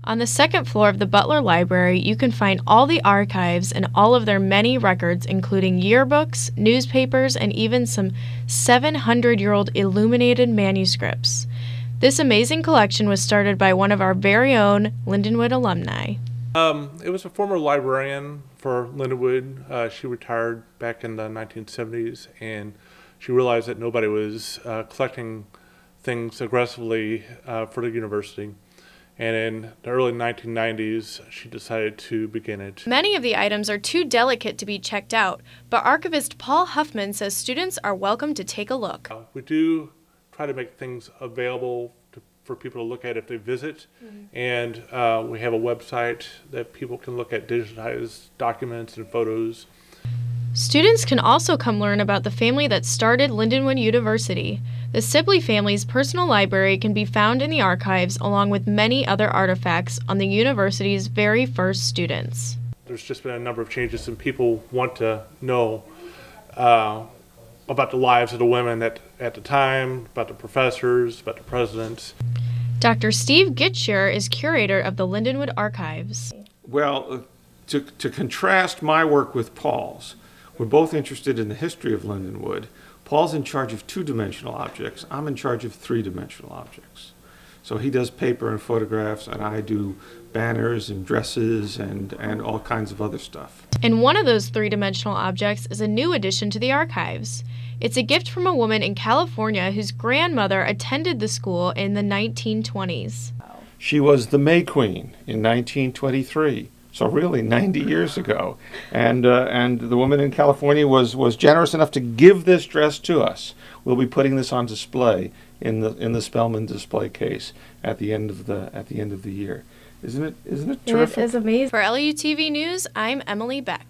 On the second floor of the Butler Library, you can find all the archives and all of their many records, including yearbooks, newspapers, and even some 700-year-old illuminated manuscripts. This amazing collection was started by one of our very own Lindenwood alumni. It was a former librarian for Lindenwood. She retired back in the 1970s, and she realized that nobody was collecting things aggressively for the university. And in the early 1990s, she decided to begin it. Many of the items are too delicate to be checked out, but archivist Paul Huffman says students are welcome to take a look. We do try to make things available for people to look at if they visit. And we have a website that people can look at digitized documents and photos. Students can also come learn about the family that started Lindenwood University. The Sibley family's personal library can be found in the archives along with many other artifacts on the university's very first students. There's just been a number of changes, and people want to know about the lives of the women at the time, about the professors, about the presidents. Dr. Steve Gitcher is curator of the Lindenwood Archives. Well, to contrast my work with Paul's, we're both interested in the history of Lindenwood. Paul's in charge of two-dimensional objects. I'm in charge of three-dimensional objects. So he does paper and photographs, and I do banners and dresses and all kinds of other stuff. And one of those three-dimensional objects is a new addition to the archives. It's a gift from a woman in California whose grandmother attended the school in the 1920s. She was the May Queen in 1923. So really 90 years ago. And the woman in California was generous enough to give this dress to us. We'll be putting this on display in the Spellman display case at the end of the year. Isn't it terrific? It is amazing. For LUTV News, I'm Emily Beck.